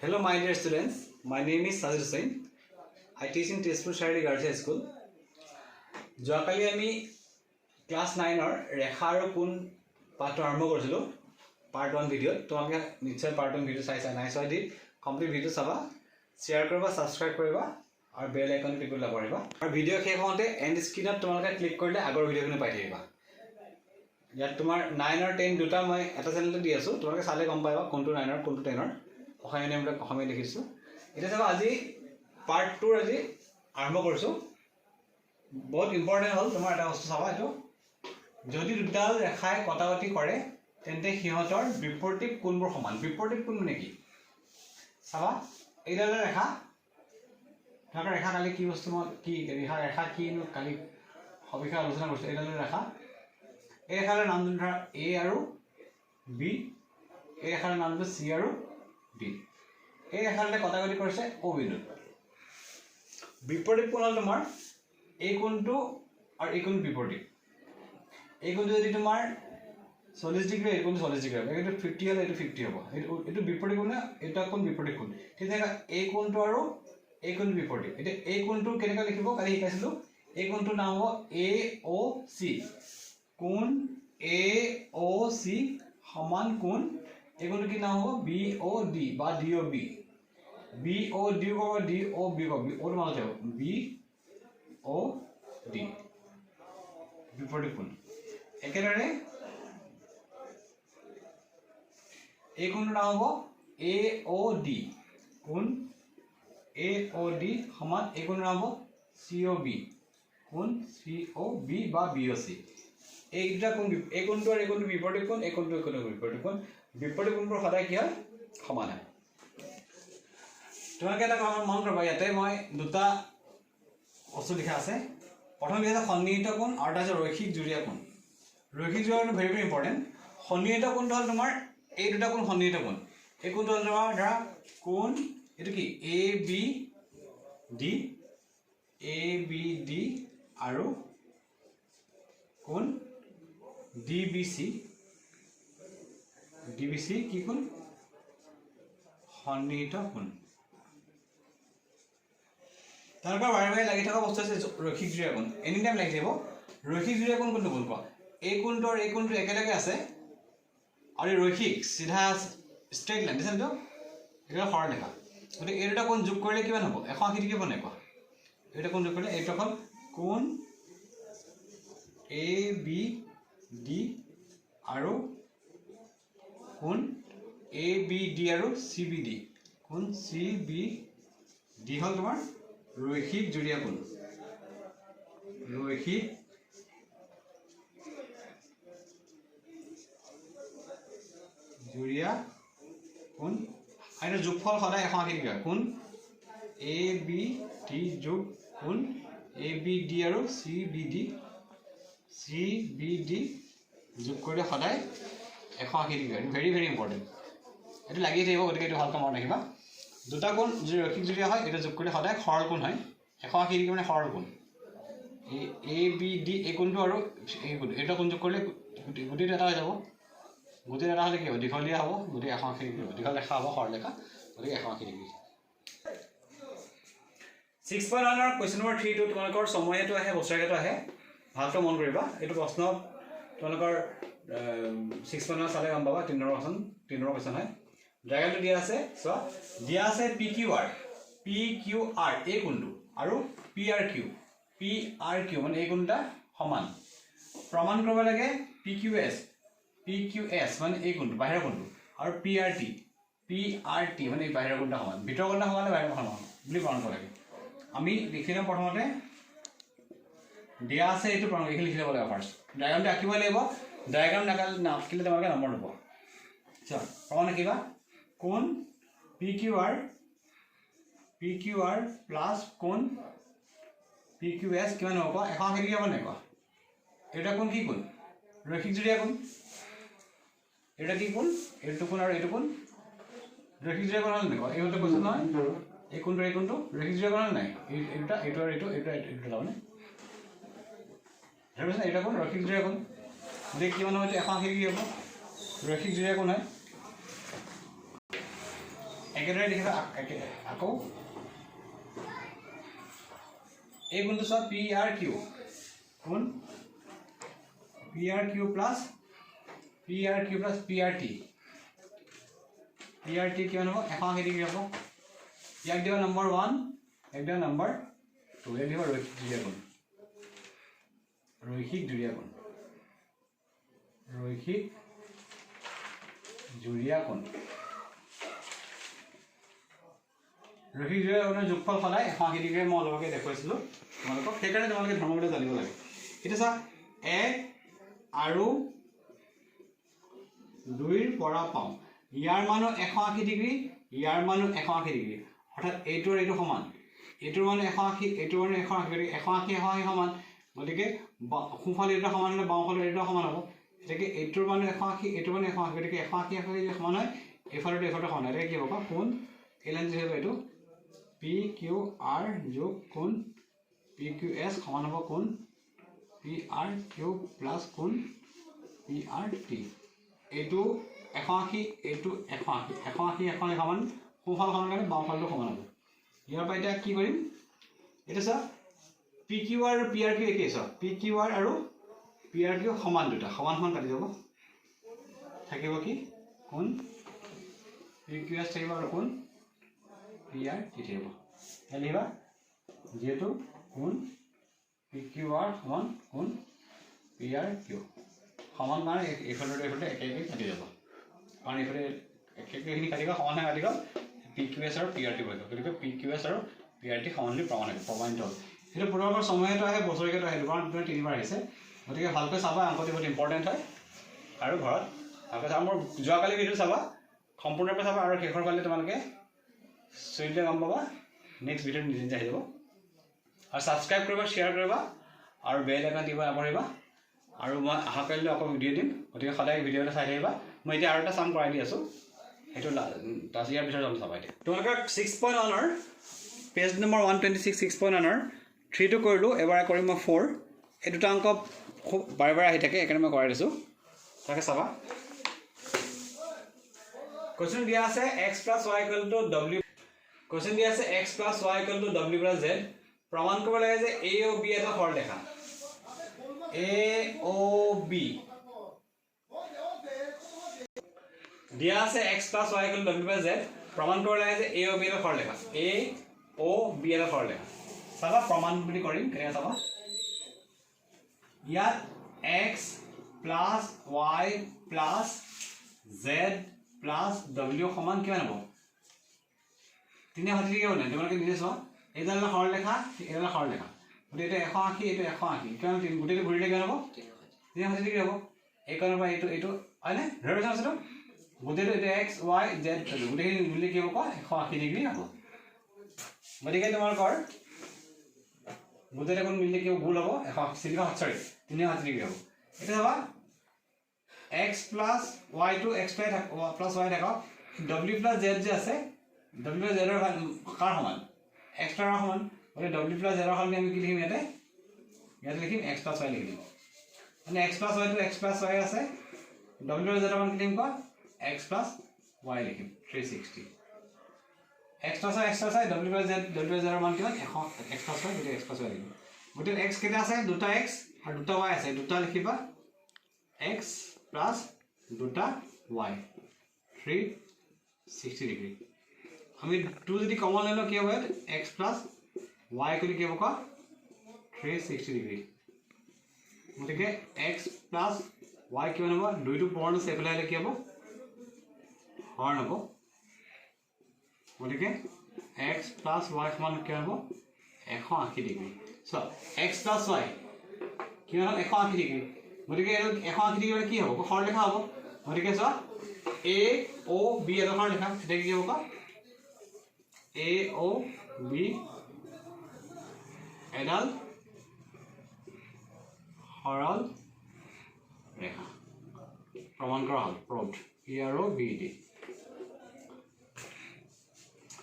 Hello, my dear students. My name is Sajid Hussain. I teach in Tezpur Shahari Girls High School. যোৱাকালি আমি class 9 ৰেখা আৰু কোণ পাঠটো আৰম্ভ কৰিছিলোঁ পাৰ্ট 1 ভিডিঅ'ত। তোমালোকে নিশ্চয় পাৰ্ট 1 ভিডিঅ' চাইছা নাই চোৱা দি কমপ্লিট ভিডিঅ' চাবা, শ্বেয়াৰ কৰিবা, ছাবস্ক্ৰাইব কৰিবা আৰু বেল আইকন ক্লিক কৰি পাৰিবা। আৰু ভিডিঅ' শেষ হওঁতে এণ্ড স্ক্ৰীনত তোমালোকে ক্লিক কৰিলে আগৰ ভিডিঅ'খিনি পাই থাকিবা। ইয়াত তোমাৰ 9 আৰু 10 দুটা মই এটা চেনেলতে দি আছোঁ, তোমালোকে চালে গম পাবা কোনটো 9 আৰু কোনটো 10 অসমীয়া নিয়মবিলাক অসমীয়া দেখিছোঁ। এতিয়া চাবা আজি পাৰ্ট 2 আজি আৰম্ভ কৰিছোঁ। বহুত ইম্পৰ্টেণ্ট হ'ল তোমাৰ এটা বস্তু চাবা, এইটো যদি দুডাল ৰেখাই কটাকটি কৰে তেন্তে সিহঁতৰ বিপৰীত কোণবোৰ সমান। বিপৰীত কোণ মানে কি চাবা, এইডাল ৰেখা তোমালোকৰ ৰেখা কালি কি বস্তু মই কি ৰেখা কিনো কালি সবিশেষ আলোচনা কৰিছোঁ। এইডাল ৰেখা, এই ৰেখাৰ নামটো ধৰা এ আৰু বি, এই ৰেখাৰ নামটো চি আৰু ডি। এই ৰেখাটোৱে কটাকটি কৰিছে অ বিন্দুত। বিপৰীত কোণ হ'ল তোমাৰ এই কোণটো আৰু এই কোণ বিপৰীত। এই কোণটো যদি তোমাৰ 40 ডিগ্ৰী, এই কোণটো 40 ডিগ্ৰী হ'ব, এইটো 50 হ'লে এইটো 50 হ'ব। এইটো বিপৰীত কোণ, এইটো কোণ বিপৰীত কোণ। ঠিক আছে, এই কোণটো আৰু এই কোণ বিপৰীত। এতিয়া এই কোণটো কেনেকৈ লিখিব কালি শিকাইছিলোঁ। এই কোণটোৰ নাম হ'ব এ অ চি। কোণ এ অ চি সমান কোণ এই কোণটো কি নাম হ'ব বি অ ডি বা ডি অ বি। বি অ ডি ক'ব, ডি অ বি ক'ব, অ'টো মাজতে হ'ব বি অ ডি বিপৰীত কোণ। একেদৰে এই কোণটোৰ নাম হ'ব এ অ ডি। কোণ এ অ ডি সমান এই কোণটোৰ নাম হ'ব চি অ বি। কোণ চি অ বি বা বি অ চি। এই দুটা কোণ, এই কোণটো আৰু এই কোণটো বিপৰীত কোণ, এই কোণটো এই কোণটো বিপৰীত কোণ। বিপৰীত কোণবোৰ সদায় কি হয় সমান হয়। তোমালোকে এটা কথা মন কৰিবা, ইয়াতে মই দুটা বস্তু লিখা আছে। প্ৰথম লিখা আছে সন্নিহিত কোণ আৰু এটা আছে ৰৈখিক জুৰীয়া কোণ। ৰৈখিক জুৰীয়া কোণটো ভেৰি ভেৰি ইম্পৰ্টেণ্ট। সন্নিহিত কোণটো হ'ল তোমাৰ এই দুটা কোণ সন্নিহিত কোণ। এই কোণটো হ'ল তোমাৰ ধৰা কোণ এইটো কি A B D, A B D আৰু কোণ D B C. D B C কি কোণ সন্নিহিত কোণ। তেওঁলোকৰ বাৰে বাৰে লাগি থকা বস্তু আছে ৰৈখিক জুৰীয়া কোণ, এনি টাইম লাগি থাকিব। ৰৈখিক জুৰীয়া কোণ কোনটো কোণ কোৱা, এই কোণটো আৰু এই কোণটো একেলগে আছে আৰু এই ৰৈখিক চিধা ষ্ট্ৰেইট লাইন দিছে এইটো এইটো সৰল ৰেখা। গতিকে এই দুটা কোণ যোগ কৰিলে কিমান হ'ব 180 ডিগ্ৰী বনে কোৱা। এই দুটা কোণ যোগ কৰিলে এইটো হ'ল কোণ এ বি ডি আৰু কোণ এ বি ডি আৰু চি বি ডি। কোণ চি বি ডি হ'ল তোমাৰ ৰৈখিক জুৰীয়া কোণ। ৰৈখিক জুৰীয়া কোণ। আৰু যোগফল সদায় 180 ডিগ্ৰী হয়। কোণ এ বি ডি যোগ কোণ এ বি ডি আৰু C B D. C B D যোগ কৰিলে সদায় 180 ডিগ্ৰী হয়। ভেৰি ভেৰি ইম্পৰ্টেণ্ট, এইটো লাগি থাকিব। গতিকে এইটো ভালকৈ মনত ৰাখিবা। দুটা কোণ যদি ৰৈখিক জুৰীয়া হয় এইটো যোগ কৰিলে সদায় সৰল কোণ হয়। 180 ডিগ্ৰী মানে সৰল কোণ। এই এ বি ডি এই কোণটো আৰু এই কোণ এইটো কোণ যোগ কৰিলে গোটেইটো এটা হৈ যাব। গোটেই এটা হ'লে কি হ'ব দীঘলীয়া হ'ব, গতিকে 180 ডিগ্ৰী হ'ব। দীঘল ৰেখা হ'ব সৰল ৰেখা, গতিকে 180 ডিগ্ৰী। 6.1 কুৱেশ্যন নম্বৰ 3টো তোমালোকৰ ছমহীয়াটো আহে, বছৰেকীয়াটো আহে। ভালকৈ মন কৰিবা। এইটো প্ৰশ্ন তোমালোকৰ 6.1 চালে গম পাবা। 3 নম্বৰ কুৱেশ্যন হয়। ডায়েগ্ৰামটো দিয়া আছে চোৱা, দিয়া আছে পি কিউ আৰ এই কোণটো আৰু পি আৰ কিউ মানে এই কোণটা সমান। প্ৰমাণ কৰিব লাগে পি কিউ এছ মানে এই কোণটো বাহিৰৰ কোণটো আৰু পি আৰ টি মানে এই বাহিৰৰ কোণটা সমান। ভিতৰৰ কোণটা সমান বাহিৰৰ কোণটা সমান বুলি প্ৰমাণ কৰিব লাগে। আমি লিখি লওঁ প্ৰথমতে দিয়া আছে এইটো প্ৰমাণ এইখিনি লিখি ল'ব লাগিব। ফাৰ্ষ্ট ডায়েগ্ৰামটো আঁকিব লাগিব। ডায়েগ্ৰাম নাকিলে তোমালোকে নম্বৰ নোপোৱা। চোৱা প্ৰমাণ আঁকিবা। কোণ পি কিউ আৰ প্লাছ কোণ পি কিউ এছ কিমান হ'ব কোৱা 180 ডিগ্ৰী হ'ব নাই কোৱা। এইটা কোণ কি কোণ ৰৈখিক জুৰীয়া কোণ। এটা কি কোণ এইটো কোণ আৰু এইটো কোণ ৰৈখিক জুৰীয়া কোণ হ'ল নাই কোৱা। এই হ'লে কৈছোঁ নহয় এই কোণটো ৰৈখিক জুৰীয়া কোণ হ'ল নাই। এই দুটা এইটো আৰু এইটো তাৰমানে ভাবিছে এটা কোণ ৰৈখিক জুৰীয়া কোণ। গতিকে কিমান হ'ব 180 ডিগ্ৰী হ'ব, ৰৈখিক জুৰীয়া কোণ হয়। একেদৰে লিখিবা আকৌ এই গুণটো চোৱা PRQ কোণ PRQ প্লাছ PRT কিমান হ'ব 180 ডিগ্ৰী হ'ব ইয়াক দিবা নম্বৰ 1 এক দিবা নম্বৰ 2 ইয়াক দিবা ৰৈখিক জুৰীয়া কোণ ৰৈখিক জুৰীয়া কোণৰ যোগফল সদায় 180 ডিগ্ৰী মই অলপকে দেখুৱাইছিলোঁ তোমালোকক সেইকাৰণে তোমালোকে ধৰ্মবিদ্যা জানিব লাগে এতিয়া চা 1 আৰু 2 ৰ পৰা পাওঁ ইয়াৰ মানো 180 ডিগ্ৰী ইয়াৰ মানো 180 ডিগ্ৰী অৰ্থাৎ এইটোৰ এইটো সমান এইটোৰ মানে 180 এইটোৰ মানে 180 সমান গতিকে সোঁফালে এটা সমান হ'লে বাওঁফালে এটা সমান হ'ব এটাকে এইটোৰ মানে 180 এইটোৰ মানে 180 গতিকে 180 সমান হয় এইফালে সমান হয় এটা কি হ'ব কোণ এই লাইনটো হ'ব এইটো PQR যোগ কোণ PQS সমান হ'ব কোণ PRQ প্লাছ কোণ PRT এইটো 180 এইটো 180 সমান সোঁফাল সমান কাৰণে বাওঁফালটো সমান হ'ব ইয়াৰ পৰা এতিয়া কি কৰিম এটা চা PQR আৰু PRQ একেই চা PQR আৰু PRQ সমান দুটা সমান কাটি যাব থাকিব কি কোণ PQS থাকিব আৰু কোণ PRT থাকিব লিখিবা যিহেতু কোণ PQR সমান কোণ PRQ সমান কাৰণে এইফালে একে কাটি যাব কাৰণ এইফালে একেখিনি কাটিব সমান কাটি গ'ল PQS আৰু PRT হৈ গ'ল গতিকে PQS আৰু PRT সমানলি প্ৰমাণিত হ'ল সেইটো পুনৰ সময়তো আহে বছৰেকতো আহে দুবাৰ তিনিবাৰ আহিছে গতিকে ভালকৈ চাবা অংকটো বহুত ইম্পৰ্টেণ্ট হয় আৰু ঘৰত ভালকৈ চাবা মোৰ যোৱাকালি ভিডিঅ' চাবা সম্পূৰ্ণৰূপে চাবা আৰু শেষৰ ফালে তোমালোকে চুইলে গম পাবা নেক্সট ভিডিঅ'ত নিজে আহি যাব আৰু ছাবস্ক্ৰাইব কৰিবা শ্বেয়াৰ কৰিবা আৰু বেল আইকন দিব নাপাহৰিবা আৰু মই আশা কৰিলে আকৌ ভিডিঅ' দিম গতিকে সদায় ভিডিঅ' এটা চাই থাকিবা মই এতিয়া আৰু এটা চাম কৰাই দি আছোঁ সেইটো তাৰ ইয়াৰ পিছত যাম চাবা এতিয়া তোমালোকে 6.1ৰ পেজ নম্বৰ 126 6.1ৰ 3টো কৰিলোঁ এবাৰ কৰিম মই 4 এই দুটা অংক খুব বাৰে বাৰে আহি থাকে সেইকাৰণে মই কৰাই দিছোঁ তাকে চাবা কোৱেশ্যন দিয়া আছে x + y = w কোৱেশ্যন দিয়া আছে x + y = w + z প্ৰমাণ কৰিব লাগে যে a ও b এটা সৰলৰেখা a o b দিয়া আছে x + y = w + z প্ৰমাণ কৰিব লাগে যে a ও b এটা সৰলৰেখা a o b এটা সৰলৰেখা চাবা প্ৰমাণ বুলি কৰিম কেনে চাবা ইয়াত x + y + z + w সমান কিমান হ'ব 360 ডিগ্ৰী হ'ব না তোমালোকে নিজে চোৱা এইডাল সৰলৰেখা এইডাল সৰলৰেখা গতিকে এইটো 180 এইটো 180 কিমান গোটেইটো ঘূৰিলে কিমান হ'ব 360 ডিগ্ৰী হ'ব এইকণৰ পৰা এইটো হয়নে ধৰি পাইছা গোটেইটো এইটো x y z গোটেইখিনি মিলি কি হ'ব 180 ডিগ্ৰী হ'ব গতিকে তোমালোকৰ গোটেইটা কোণ মিলি কি ভুল হ'ব 360 ডিগ্ৰী হ'ব এটা চাবা x + y টো x + y থাকক w + z যে আছে w + z ৰ কাৰ সমান x ৰ সমান গতিকে w + z ৰ সলনি আমি কি লিখিম ইয়াতে লিখিম x + y লিখিম মানে x + y টো x + y আছে w + z ৰ মান কি লিখিম x + y লিখিম 360 x + y w + z ৰ মান কিমান x + y গতিকে x + y লিখিম গতিকে x কেইটা আছে দুটা x আৰু দুটা y আছে দুটা লিখিবা x + দুটা y 360 ডিগ্ৰী আমি 2 যদি কমন লৈ লওঁ কি হ'ব x + y কৰি কি হ'ব 360 ডিগ্ৰী গতিকে x + y কিমান হ'ব 2 টো পূৰণ আছে এফালে আহিলে কি হ'ব হৰণ হ'ব গতিকে x + y সমান কিমান হ'ব 180 ডিগ্ৰী সো x + y কিমান হ'ব 180 ডিগ্ৰী গতিকে 180 ডিগ্ৰী কি হ'ব সৰলৰেখা হ'ব গতিকে চোৱা a o b এর সরলরেখা এটা কি হ'ব a o b এডাল সরল রেখা প্রমাণ করা হল প্রুভড a আর b d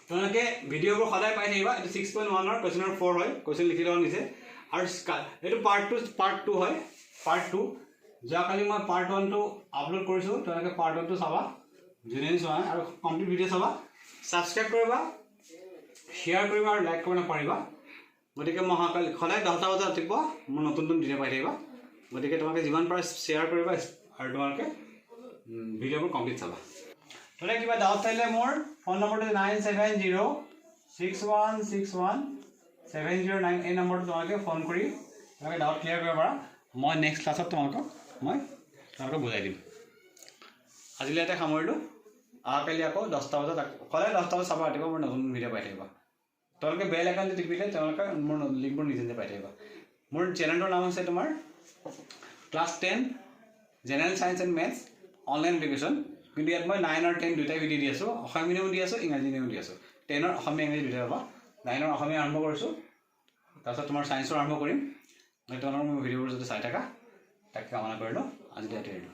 তোমালোকে ভিডিওবোৰ সদায় পাই থাকিবা এটা 6.1 ৰ কোৱেশ্যন 4 হয় কোৱেশ্যন লিখি লও নিছে আৰু এটো পাৰ্ট 2 হয় পাৰ্ট 2 যোৱাকালি মই পাৰ্ট 1 টো আপলোড কৰিছো তোমালোকে পাৰ্ট 1 টো চাবা জুনিয়ৰ চোৱা আৰু কমপ্লিট ভিডিও চাবা ছাবস্ক্ৰাইব কৰিবা, শ্বেয়াৰ কৰিবা আৰু লাইক কৰিব নাপাহৰিবা। গতিকে মই সদায় 10টা বজাত ৰাতিপুৱা মোৰ নতুন ভিডিঅ' পাই থাকিবা। গতিকে তোমালোকে যিমান পাৰা শ্বেয়াৰ কৰিবা আৰু তোমালোকে ভিডিঅ'বোৰ কমপ্লিট চাবা। তোলে কিবা ডাউট থাকিলে মোৰ ফোন নম্বৰটো 9706161709 এই নম্বৰটো তোমালোকে ফোন কৰি তোমালোকে ডাউট ক্লিয়াৰ কৰিব পাৰা। মই নেক্সট ক্লাছত তোমালোকক বুজাই দিম। আজিলৈ এটা সামৰিলোঁ। অহাকালি আকৌ 10টা বজাত সদায় 10টা বজাত চাবা ৰাতিপুৱা মোৰ নতুন ভিডিঅ' পাই থাকিবা। তোমালোকে বেল আইকনটো টিপিলে তেওঁলোকে মোৰ লিংকবোৰ নিজে নিজে পাই থাকিবা। মোৰ চেনেলটোৰ নাম হৈছে তোমাৰ class 10 general science and maths online education. কিন্তু ইয়াত মই 9 আৰু 10 দুটাই ভিডিঅ' দি আছোঁ। অসমীয়া মিডিয়ামো দি আছোঁ, ইংৰাজী মিডিয়ামো দি আছোঁ। 10ৰ অসমীয়া ইংৰাজী দুটাই পাবা। 9ৰ অসমীয়া আৰম্ভ কৰিছোঁ, তাৰপিছত তোমাৰ ছায়েন্সৰ আৰম্ভ কৰিম। তোমালোকৰ মোৰ ভিডিঅ'বোৰ যদি চাই থাকা তাকে কামনা কৰিলোঁ। আজিলৈ ইয়াতে এৰিলোঁ।